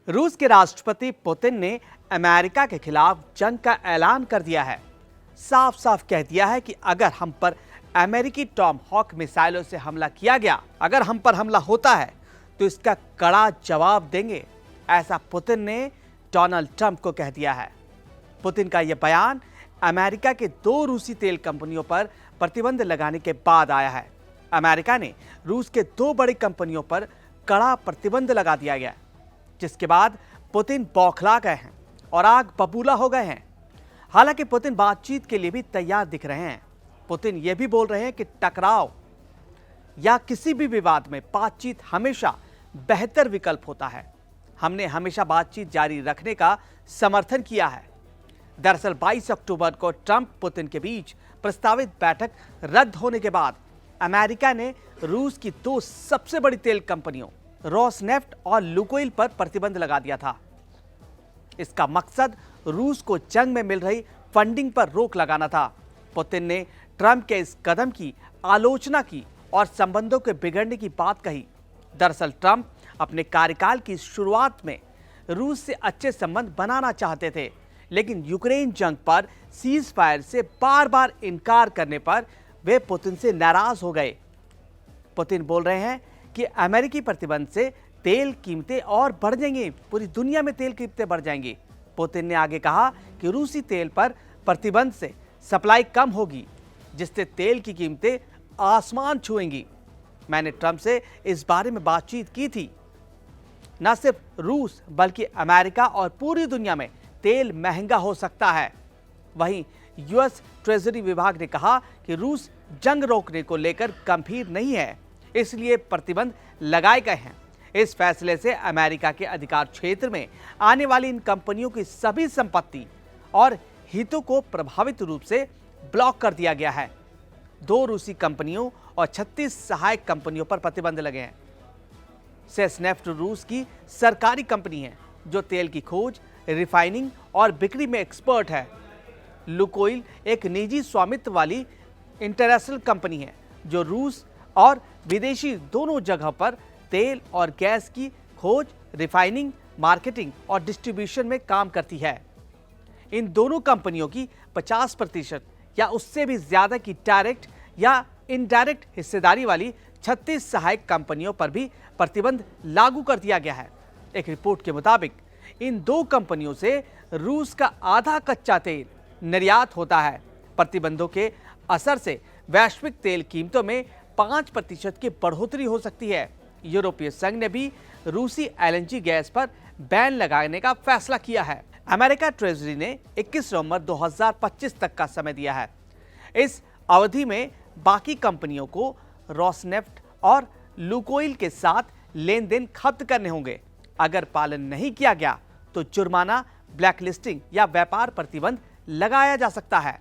रूस के राष्ट्रपति पुतिन ने अमेरिका के खिलाफ जंग का ऐलान कर दिया है। साफ साफ कह दिया है कि अगर हम पर अमेरिकी टॉम हॉक मिसाइलों से हमला किया गया, अगर हम पर हमला होता है तो इसका कड़ा जवाब देंगे, ऐसा पुतिन ने डोनाल्ड ट्रंप को कह दिया है। पुतिन का यह बयान अमेरिका के 2 रूसी तेल कंपनियों पर प्रतिबंध लगाने के बाद आया है। अमेरिका ने रूस के 2 बड़ी कंपनियों पर कड़ा प्रतिबंध लगा दिया गया, जिसके बाद पुतिन बौखला गए हैं और आग बबूला हो गए हैं। हालांकि पुतिन बातचीत के लिए भी तैयार दिख रहे हैं। पुतिन यह भी बोल रहे हैं कि टकराव या किसी भी विवाद में बातचीत हमेशा बेहतर विकल्प होता है। हमने हमेशा बातचीत जारी रखने का समर्थन किया है। दरअसल 22 अक्टूबर को ट्रंप पुतिन के बीच प्रस्तावित बैठक रद्द होने के बाद अमेरिका ने रूस की 2 सबसे बड़ी तेल कंपनियों रोसनेफ्ट और लुकोइल पर प्रतिबंध लगा दिया था। इसका मकसद रूस को जंग में मिल रही फंडिंग पर रोक लगाना था। पुतिन ने ट्रंप के इस कदम की आलोचना की और संबंधों के बिगड़ने की बात कही। दरअसल ट्रंप अपने कार्यकाल की शुरुआत में रूस से अच्छे संबंध बनाना चाहते थे, लेकिन यूक्रेन जंग पर सीज फायर से बार बार इनकार करने पर वे पुतिन से नाराज हो गए। पुतिन बोल रहे हैं कि अमेरिकी प्रतिबंध से तेल कीमतें और बढ़ जाएंगी, पूरी दुनिया में तेल कीमतें बढ़ जाएंगी। पुतिन ने आगे कहा कि रूसी तेल पर प्रतिबंध से सप्लाई कम होगी, जिससे तेल की कीमतें आसमान छुएंगी। मैंने ट्रंप से इस बारे में बातचीत की थी। न सिर्फ रूस बल्कि अमेरिका और पूरी दुनिया में तेल महंगा हो सकता है। वहीं यूएस ट्रेजरी विभाग ने कहा कि रूस जंग रोकने को लेकर गंभीर नहीं है, इसलिए प्रतिबंध लगाए गए हैं। इस फैसले से अमेरिका के अधिकार क्षेत्र में आने वाली इन कंपनियों की सभी संपत्ति और हितों को प्रभावित रूप से ब्लॉक कर दिया गया है। 2 रूसी कंपनियों और 36 सहायक कंपनियों पर प्रतिबंध लगे हैं। रोसनेफ्ट रूस की सरकारी कंपनी है जो तेल की खोज, रिफाइनिंग और बिक्री में एक्सपर्ट है। लुकोइल एक निजी स्वामित्व वाली इंटरनेशनल कंपनी है जो रूस और विदेशी दोनों जगह पर तेल और गैस की खोज, रिफाइनिंग, मार्केटिंग और डिस्ट्रीब्यूशन में काम करती है। इन दोनों कंपनियों की 50% या उससे भी ज्यादा की डायरेक्ट या इनडायरेक्ट हिस्सेदारी वाली 36 सहायक कंपनियों पर भी प्रतिबंध लागू कर दिया गया है। एक रिपोर्ट के मुताबिक इन 2 कंपनियों से रूस का आधा कच्चा तेल निर्यात होता है। प्रतिबंधों के असर से वैश्विक तेल कीमतों में 5% की बढ़ोतरी हो सकती है। यूरोपीय संघ ने भी रूसी एलएनजी गैस पर बैन लगाने का फैसला किया है। अमेरिका ट्रेजरी ने 21 नवंबर 2025 तक का समय दिया है। इस अवधि में बाकी कंपनियों को रोसनेफ्ट और लुकोइल के साथ लेन देन खत्म करने होंगे। अगर पालन नहीं किया गया तो जुर्माना, ब्लैकलिस्टिंग या व्यापार प्रतिबंध लगाया जा सकता है।